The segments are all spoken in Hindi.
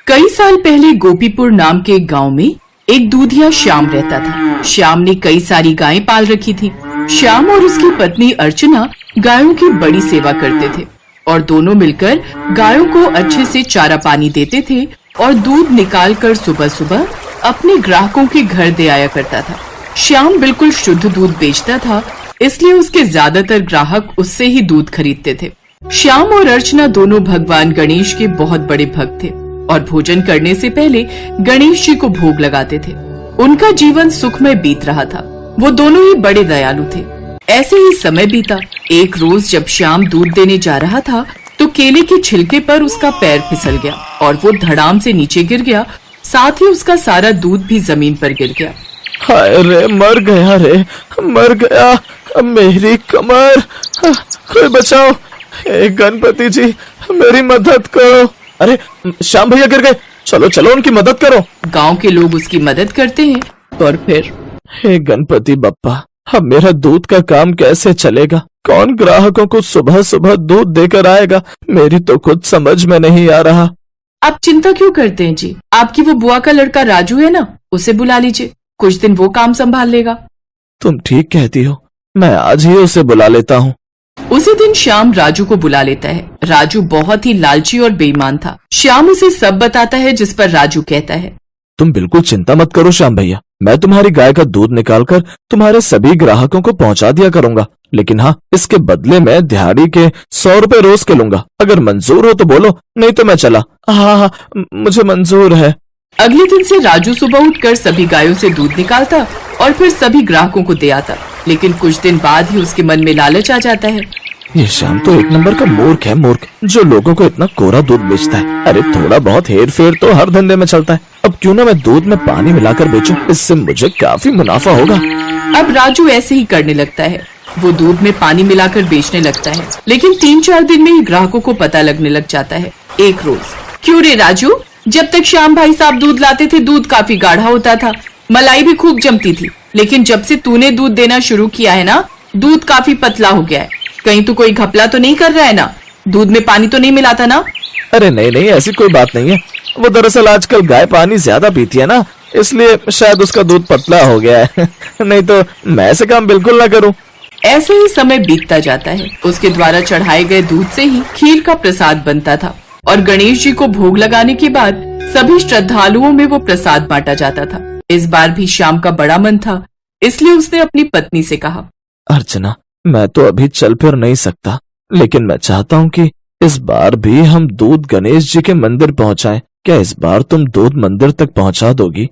कई साल पहले गोपीपुर नाम के एक गांव में एक दूधिया श्याम रहता था। श्याम ने कई सारी गायें पाल रखी थी। श्याम और उसकी पत्नी अर्चना गायों की बड़ी सेवा करते थे और दोनों मिलकर गायों को अच्छे से चारा पानी देते थे और दूध निकालकर सुबह सुबह अपने ग्राहकों के घर दे आया करता था। श्याम बिल्कुल शुद्ध दूध बेचता था, इसलिए उसके ज्यादातर ग्राहक उससे ही दूध खरीदते थे। श्याम और अर्चना दोनों भगवान गणेश के बहुत बड़े भक्त थे और भोजन करने से पहले गणेश जी को भोग लगाते थे। उनका जीवन सुखमय बीत रहा था। वो दोनों ही बड़े दयालु थे। ऐसे ही समय बीता। एक रोज जब श्याम दूध देने जा रहा था तो केले के छिलके पर उसका पैर फिसल गया और वो धड़ाम से नीचे गिर गया। साथ ही उसका सारा दूध भी जमीन पर गिर गया। हाय रे, मर गया रे, मर गया। अब मेरी कमर, कोई बचाओ। हे गणपति जी, मेरी मदद करो। अरे श्याम भैया गिर गए, चलो चलो उनकी मदद करो। गांव के लोग उसकी मदद करते हैं और फिर हे गणपति बप्पा, अब मेरा दूध का काम कैसे चलेगा? कौन ग्राहकों को सुबह सुबह दूध देकर आएगा? मेरी तो खुद समझ में नहीं आ रहा। आप चिंता क्यों करते हैं जी? आपकी वो बुआ का लड़का राजू है ना, उसे बुला लीजिए, कुछ दिन वो काम संभाल लेगा। तुम ठीक कहती हो, मैं आज ही उसे बुला लेता हूँ। उसी दिन श्याम राजू को बुला लेता है। राजू बहुत ही लालची और बेईमान था। श्याम उसे सब बताता है जिस पर राजू कहता है, तुम बिल्कुल चिंता मत करो श्याम भैया, मैं तुम्हारी गाय का दूध निकालकर तुम्हारे सभी ग्राहकों को पहुंचा दिया करूंगा। लेकिन हाँ, इसके बदले में दिहाड़ी के 100 रुपए रोज के लूंगा। अगर मंजूर हो तो बोलो, नहीं तो मैं चला। हाँ, मुझे मंजूर है। अगले दिन से राजू सुबह उठकर सभी गायों से दूध निकालता और फिर सभी ग्राहकों को दे आता। लेकिन कुछ दिन बाद ही उसके मन में लालच आ जाता है। ये श्याम तो एक नंबर का मूर्ख है, मूर्ख, जो लोगों को इतना कोरा दूध बेचता है। अरे थोड़ा बहुत हेर फेर तो हर धंधे में चलता है। अब क्यों ना मैं दूध में पानी मिलाकर बेचूं, इससे मुझे काफी मुनाफा होगा। अब राजू ऐसे ही करने लगता है। वो दूध में पानी मिलाकर बेचने लगता है, लेकिन 3-4 दिन में ही ग्राहकों को पता लगने लग जाता है। एक रोज, क्यों रे राजू, जब तक श्याम भाई साहब दूध लाते थे दूध काफी गाढ़ा होता था, मलाई भी खूब जमती थी। लेकिन जब से तूने दूध देना शुरू किया है ना, दूध काफी पतला हो गया है। कहीं तू कोई घपला तो नहीं कर रहा है ना? दूध में पानी तो नहीं मिलाता ना? अरे नहीं नहीं, ऐसी कोई बात नहीं है। वो दरअसल आजकल गाय पानी ज्यादा पीती है ना, इसलिए शायद उसका दूध पतला हो गया है। नहीं तो मैं ऐसे काम बिल्कुल ना करूं। ऐसे ही समय बीतता जाता है। उसके द्वारा चढ़ाए गए दूध से ही खीर का प्रसाद बनता था और गणेश जी को भोग लगाने के बाद सभी श्रद्धालुओं में वो प्रसाद बांटा जाता था। इस बार भी श्याम का बड़ा मन था, इसलिए उसने अपनी पत्नी से कहा, अर्चना, मैं तो अभी चल फिर नहीं सकता, लेकिन मैं चाहता हूँ कि इस बार भी हम दूध गणेश जी के मंदिर पहुँचाएं। क्या इस बार तुम दूध मंदिर तक पहुँचा दोगी?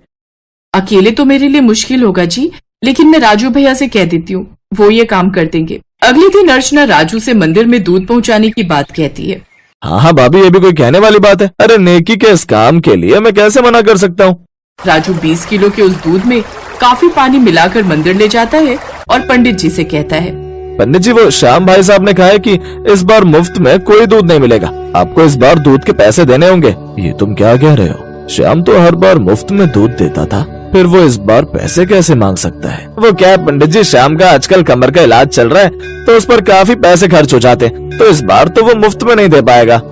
अकेले तो मेरे लिए मुश्किल होगा जी, लेकिन मैं राजू भैया से कह देती हूँ, वो ये काम कर देंगे। अगले दिन अर्चना राजू से मंदिर में दूध पहुँचाने की बात कहती है। हाँ भाभी, ये भी कोई कहने वाली बात है? अरे नेकी के इस काम के लिए मैं कैसे मना कर सकता हूँ। राजू 20 किलो के उस दूध में काफी पानी मिलाकर मंदिर ले जाता है और पंडित जी से कहता है, पंडित जी, वो श्याम भाई साहब ने कहा है कि इस बार मुफ्त में कोई दूध नहीं मिलेगा, आपको इस बार दूध के पैसे देने होंगे। ये तुम क्या कह रहे हो? श्याम तो हर बार मुफ्त में दूध देता था, फिर वो इस बार पैसे कैसे मांग सकता है? वो क्या है पंडित जी, श्याम का आजकल कमर का इलाज चल रहा है तो उस पर काफी पैसे खर्च हो जाते, तो इस बार तो वो मुफ्त में नहीं दे पाएगा।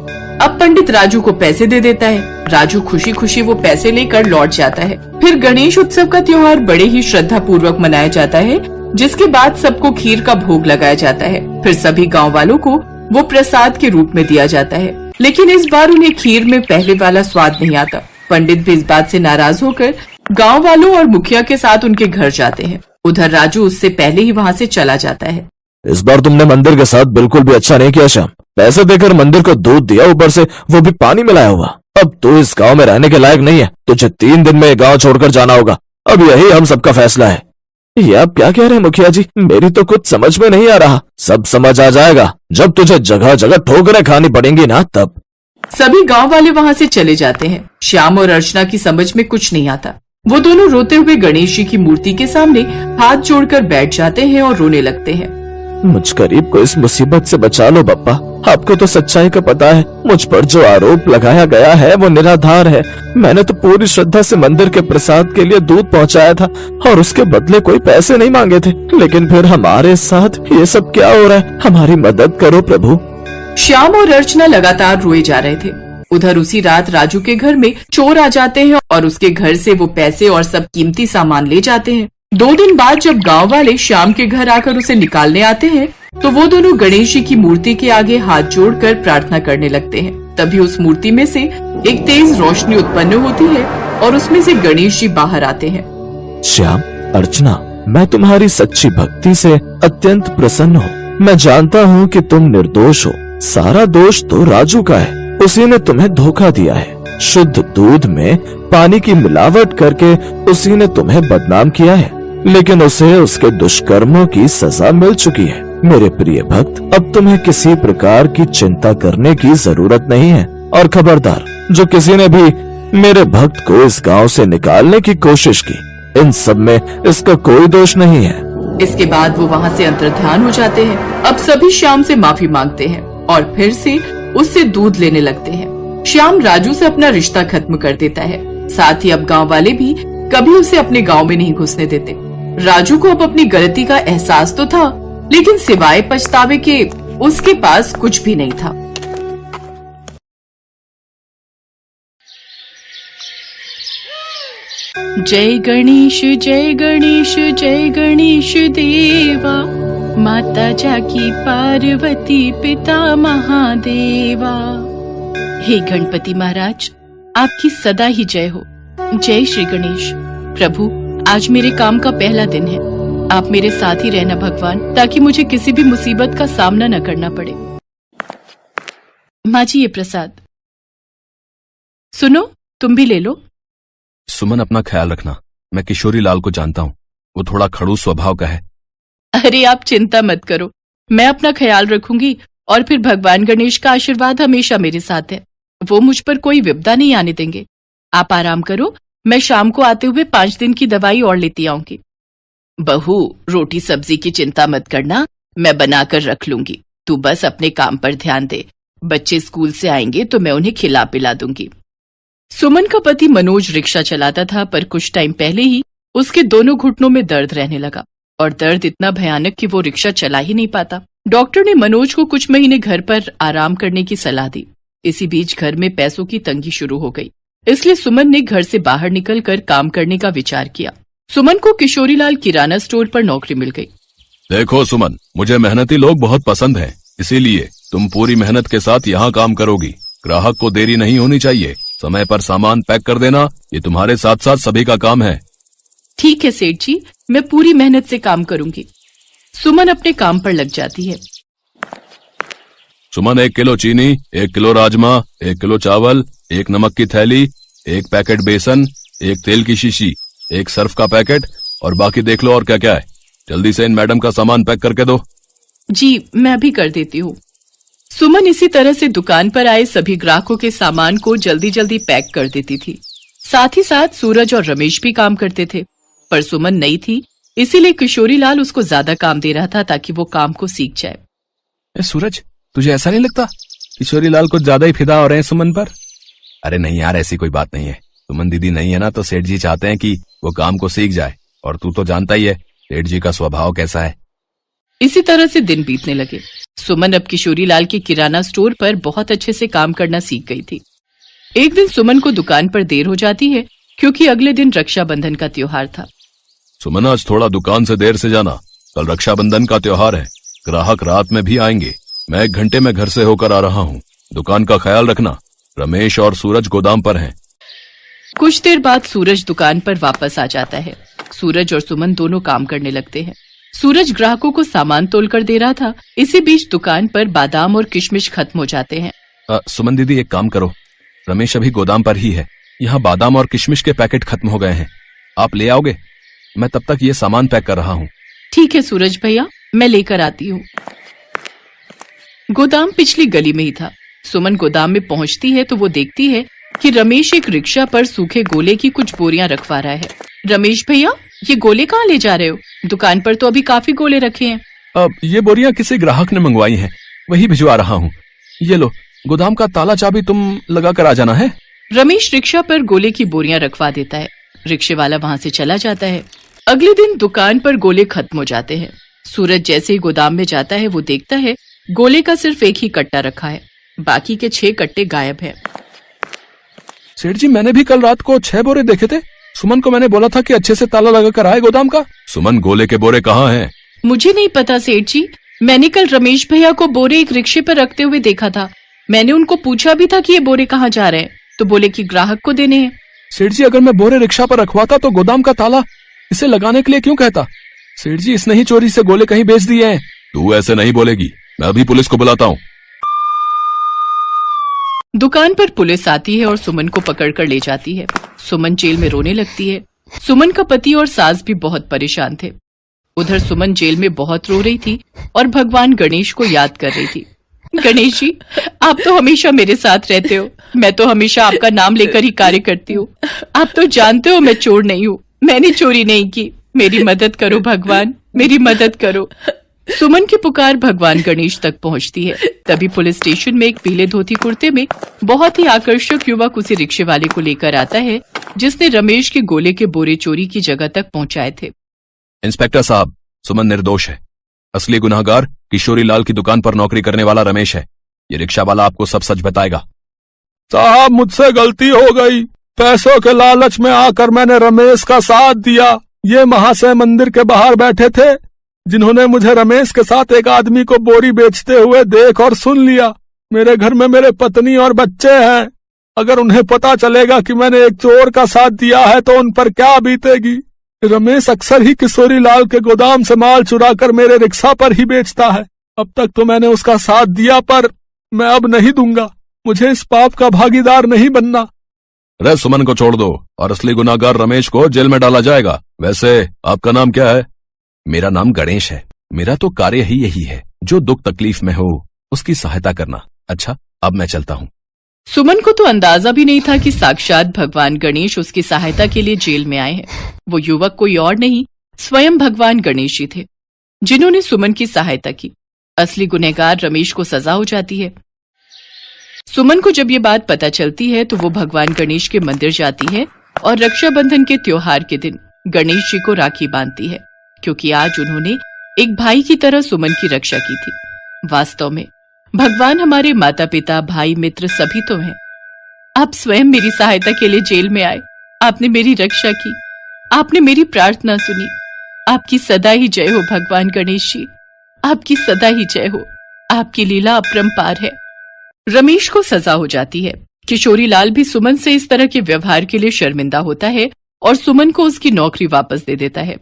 अब पंडित राजू को पैसे दे देता है। राजू खुशी खुशी वो पैसे लेकर लौट जाता है। फिर गणेश उत्सव का त्योहार बड़े ही श्रद्धा पूर्वक मनाया जाता है, जिसके बाद सबको खीर का भोग लगाया जाता है। फिर सभी गांव वालों को वो प्रसाद के रूप में दिया जाता है, लेकिन इस बार उन्हें खीर में पहले वाला स्वाद नहीं आता। पंडित भी इस बात से नाराज होकर गांव वालों और मुखिया के साथ उनके घर जाते हैं। उधर राजू उससे पहले ही वहाँ से चला जाता है। इस बार तुमने मंदिर के साथ बिल्कुल भी अच्छा नहीं किया श्याम। पैसे देकर मंदिर को दूध दिया, ऊपर से वो भी पानी मिलाया हुआ। अब तो इस गांव में रहने के लायक नहीं है, तुझे 3 दिन में गांव छोड़कर जाना होगा। अब यही हम सबका फैसला है। ये आप क्या कह रहे हैं मुखिया जी? मेरी तो कुछ समझ में नहीं आ रहा। सब समझ आ जाएगा जब तुझे जगह जगह ठोकरें खानी पड़ेंगी ना, तब। सभी गांव वाले वहाँ से चले जाते हैं। श्याम और अर्चना की समझ में कुछ नहीं आता। वो दोनों रोते हुए गणेश जी की मूर्ति के सामने हाथ जोड़कर बैठ जाते हैं और रोने लगते हैं। मुझ गरीब को इस मुसीबत से बचा लो बप्पा। आपको तो सच्चाई का पता है, मुझ पर जो आरोप लगाया गया है वो निराधार है। मैंने तो पूरी श्रद्धा से मंदिर के प्रसाद के लिए दूध पहुंचाया था और उसके बदले कोई पैसे नहीं मांगे थे, लेकिन फिर हमारे साथ ये सब क्या हो रहा है? हमारी मदद करो प्रभु। श्याम और अर्चना लगातार रोए जा रहे थे। उधर उसी रात राजू के घर में चोर आ जाते हैं और उसके घर से वो पैसे और सब कीमती सामान ले जाते हैं। 2 दिन बाद जब गांव वाले श्याम के घर आकर उसे निकालने आते हैं तो वो दोनों गणेश जी की मूर्ति के आगे हाथ जोड़कर प्रार्थना करने लगते हैं। तभी उस मूर्ति में से एक तेज रोशनी उत्पन्न होती है और उसमें से गणेश जी बाहर आते हैं। श्याम, अर्चना, मैं तुम्हारी सच्ची भक्ति से अत्यंत प्रसन्न हूँ। मैं जानता हूँ कि तुम निर्दोष हो। सारा दोष तो राजू का है। उसी ने तुम्हें धोखा दिया है। शुद्ध दूध में पानी की मिलावट करके उसी ने तुम्हें बदनाम किया है, लेकिन उसे उसके दुष्कर्मों की सजा मिल चुकी है। मेरे प्रिय भक्त, अब तुम्हें किसी प्रकार की चिंता करने की जरूरत नहीं है। और खबरदार, जो किसी ने भी मेरे भक्त को इस गांव से निकालने की कोशिश की, इन सब में इसका कोई दोष नहीं है। इसके बाद वो वहाँ से अंतर्ध्यान हो जाते हैं। अब सभी श्याम से माफी मांगते हैं और फिर से उससे दूध लेने लगते हैं। श्याम राजू से अपना रिश्ता खत्म कर देता है। साथ ही अब गांव वाले भी कभी उसे अपने गांव में नहीं घुसने देते। राजू को अब अपनी गलती का एहसास तो था, लेकिन सिवाय पछतावे के उसके पास कुछ भी नहीं था। जय गणेश जय गणेश जय गणेश देवा, माता जाकी पार्वती पिता महादेवा। हे गणपति महाराज, आपकी सदा ही जय हो। जय श्री गणेश। प्रभु, आज मेरे काम का पहला दिन है। आप मेरे साथ ही रहना भगवान, ताकि मुझे किसी भी मुसीबत का सामना न करना पड़े। माँ जी, ये प्रसाद सुनो, तुम भी ले लो। सुमन, अपना ख्याल रखना। मैं किशोरी लाल को जानता हूँ, वो थोड़ा खड़ूस स्वभाव का है। अरे आप चिंता मत करो, मैं अपना ख्याल रखूंगी और फिर भगवान गणेश का आशीर्वाद हमेशा मेरे साथ है। वो मुझ पर कोई विपदा नहीं आने देंगे। आप आराम करो, मैं शाम को आते हुए 5 दिन की दवाई और लेती आऊंगी। बहू, रोटी सब्जी की चिंता मत करना, मैं बनाकर रख लूंगी। तू बस अपने काम पर ध्यान दे। बच्चे स्कूल से आएंगे तो मैं उन्हें खिला पिला दूंगी। सुमन का पति मनोज रिक्शा चलाता था, पर कुछ टाइम पहले ही उसके दोनों घुटनों में दर्द रहने लगा और दर्द इतना भयानक कि वो रिक्शा चला ही नहीं पाता। डॉक्टर ने मनोज को कुछ महीने घर पर आराम करने की सलाह दी। इसी बीच घर में पैसों की तंगी शुरू हो गई, इसलिए सुमन ने घर से बाहर निकलकर काम करने का विचार किया। सुमन को किशोरीलाल किराना स्टोर पर नौकरी मिल गई। देखो सुमन, मुझे मेहनती लोग बहुत पसंद हैं, इसीलिए तुम पूरी मेहनत के साथ यहाँ काम करोगी। ग्राहक को देरी नहीं होनी चाहिए। समय पर सामान पैक कर देना, ये तुम्हारे साथ साथ सभी का काम है। ठीक है सेठ जी, मैं पूरी मेहनत से काम करूंगी। सुमन अपने काम पर लग जाती है। सुमन, 1 किलो चीनी, 1 किलो राजमा, 1 किलो चावल, 1 नमक की थैली, 1 पैकेट बेसन, 1 तेल की शीशी, 1 सर्फ का पैकेट और बाकी देख लो और क्या क्या है। जल्दी से इन मैडम का सामान पैक करके दो। जी, मैं अभी कर देती हूँ। सुमन इसी तरह से दुकान पर आए सभी ग्राहकों के सामान को जल्दी जल्दी पैक कर देती थी। साथ ही साथ सूरज और रमेश भी काम करते थे, पर सुमन नई थी, इसीलिए किशोरीलाल उसको ज्यादा काम दे रहा था ताकि वो काम को सीख जाए। सूरज, तुझे ऐसा नहीं लगता किशोरीलाल कुछ ज्यादा ही फिदा हो रहे हैं सुमन पर? अरे नहीं यार, ऐसी कोई बात नहीं है। सुमन दीदी नहीं है ना, तो सेठ जी चाहते हैं कि वो काम को सीख जाए, और तू तो जानता ही है सेठ जी का स्वभाव कैसा है। इसी तरह से दिन बीतने लगे। सुमन अब किशोरीलाल के किराना स्टोर पर बहुत अच्छे से काम करना सीख गई थी। एक दिन सुमन को दुकान पर देर हो जाती है, क्योंकि अगले दिन रक्षाबंधन का त्योहार था। सुमन, आज थोड़ा दुकान से देर से जाना, कल रक्षाबंधन का त्योहार है। ग्राहक रात में भी आएंगे। मैं 1 घंटे में घर से होकर आ रहा हूँ। दुकान का ख्याल रखना। रमेश और सूरज गोदाम पर हैं। कुछ देर बाद सूरज दुकान पर वापस आ जाता है। सूरज और सुमन दोनों काम करने लगते हैं। सूरज ग्राहकों को सामान तोलकर दे रहा था। इसी बीच दुकान पर बादाम और किशमिश खत्म हो जाते हैं। सुमन दीदी, एक काम करो, रमेश अभी गोदाम पर ही है। यहाँ बादाम और किशमिश के पैकेट खत्म हो गए हैं, आप ले आओगे? मैं तब तक ये सामान पैक कर रहा हूँ। ठीक है सूरज भैया, मैं लेकर आती हूँ। गोदाम पिछली गली में ही था। सुमन गोदाम में पहुँचती है तो वो देखती है कि रमेश एक रिक्शा पर सूखे गोले की कुछ बोरियां रखवा रहा है। रमेश भैया, ये गोले कहाँ ले जा रहे हो? दुकान पर तो अभी काफी गोले रखे हैं। अब ये बोरियां किसी ग्राहक ने मंगवाई हैं, वही भिजवा रहा हूँ। ये लो, गोदाम का ताला चाबी तुम लगा कर आ जाना है। रमेश रिक्शा पर गोले की बोरियां रखवा देता है। रिक्शे वाला वहाँ से चला जाता है। अगले दिन दुकान पर गोले खत्म हो जाते हैं। सूरज जैसे ही गोदाम में जाता है, वो देखता है गोले का सिर्फ एक ही कट्टा रखा है, बाकी के 6 कट्टे गायब है। सेठ जी, मैंने भी कल रात को 6 बोरे देखे थे। सुमन को मैंने बोला था कि अच्छे से ताला लगा कर आए गोदाम का। सुमन, गोले के बोरे कहाँ हैं? मुझे नहीं पता सेठ जी, मैंने कल रमेश भैया को बोरे एक रिक्शे पर रखते हुए देखा था। मैंने उनको पूछा भी था कि ये बोरे कहाँ जा रहे हैं, तो बोले कि ग्राहक को देने हैं। सेठ जी, अगर मैं बोरे रिक्शा पर रखवाता तो गोदाम का ताला इसे लगाने के लिए क्यों कहता? सेठ जी, इसने ही चोरी से गोले कहीं बेच दिए हैं। तू ऐसे नहीं बोलेगी, मैं अभी पुलिस को बुलाता हूँ। दुकान पर पुलिस आती है और सुमन को पकड़कर ले जाती है। सुमन जेल में रोने लगती है। सुमन का पति और सास भी बहुत परेशान थे। उधर सुमन जेल में बहुत रो रही थी और भगवान गणेश को याद कर रही थी। गणेश जी, आप तो हमेशा मेरे साथ रहते हो, मैं तो हमेशा आपका नाम लेकर ही कार्य करती हूँ। आप तो जानते हो मैं चोर नहीं हूँ, मैंने चोरी नहीं की, मेरी मदद करो भगवान, मेरी मदद करो। सुमन की पुकार भगवान गणेश तक पहुंचती है। तभी पुलिस स्टेशन में एक पीले धोती कुर्ते में बहुत ही आकर्षक युवक उसी रिक्शे वाले को लेकर आता है जिसने रमेश के गोले के बोरे चोरी की जगह तक पहुंचाए थे। इंस्पेक्टर साहब, सुमन निर्दोष है। असली गुनाहगार किशोरी लाल की दुकान पर नौकरी करने वाला रमेश है। ये रिक्शा वाला आपको सब सच बताएगा। साहब, मुझसे गलती हो गई। पैसों के लालच में आकर मैंने रमेश का साथ दिया। ये महाशय मंदिर के बाहर बैठे थे, जिन्होंने मुझे रमेश के साथ एक आदमी को बोरी बेचते हुए देख और सुन लिया। मेरे घर में मेरे पत्नी और बच्चे हैं। अगर उन्हें पता चलेगा कि मैंने एक चोर का साथ दिया है तो उन पर क्या बीतेगी। रमेश अक्सर ही किशोरी लाल के गोदाम से माल चुराकर मेरे रिक्शा पर ही बेचता है। अब तक तो मैंने उसका साथ दिया, पर मैं अब नहीं दूंगा। मुझे इस पाप का भागीदार नहीं बनना। रे, सुमन को छोड़ दो और असली गुनाहगार रमेश को जेल में डाला जाएगा। वैसे आपका नाम क्या है? मेरा नाम गणेश है। मेरा तो कार्य ही यही है, जो दुख तकलीफ में हो उसकी सहायता करना। अच्छा, अब मैं चलता हूँ। सुमन को तो अंदाजा भी नहीं था कि साक्षात भगवान गणेश उसकी सहायता के लिए जेल में आए हैं। वो युवक कोई और नहीं, स्वयं भगवान गणेश ही थे, जिन्होंने सुमन की सहायता की। असली गुनहगार रमेश को सजा हो जाती है। सुमन को जब ये बात पता चलती है तो वो भगवान गणेश के मंदिर जाती है और रक्षाबंधन के त्योहार के दिन गणेश जी को राखी बांधती है, क्योंकि आज उन्होंने एक भाई की तरह सुमन की रक्षा की थी। वास्तव में भगवान हमारे माता पिता, भाई, मित्र सभी तो हैं। आप स्वयं मेरी सहायता के लिए जेल में आए, आपने मेरी रक्षा की, आपने मेरी प्रार्थना सुनी। आपकी सदा ही जय हो भगवान गणेश जी, आपकी सदा ही जय हो। आपकी लीला अपरंपार है। रमेश को सजा हो जाती है। किशोरी लाल भी सुमन से इस तरह के व्यवहार के लिए शर्मिंदा होता है और सुमन को उसकी नौकरी वापस दे देता है।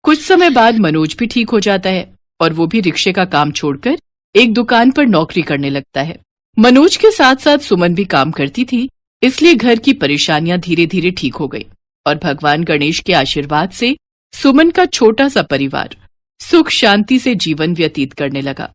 कुछ समय बाद मनोज भी ठीक हो जाता है और वो भी रिक्शे का काम छोड़कर एक दुकान पर नौकरी करने लगता है। मनोज के साथ साथ सुमन भी काम करती थी, इसलिए घर की परेशानियां धीरे धीरे ठीक हो गई और भगवान गणेश के आशीर्वाद से सुमन का छोटा सा परिवार सुख शांति से जीवन व्यतीत करने लगा।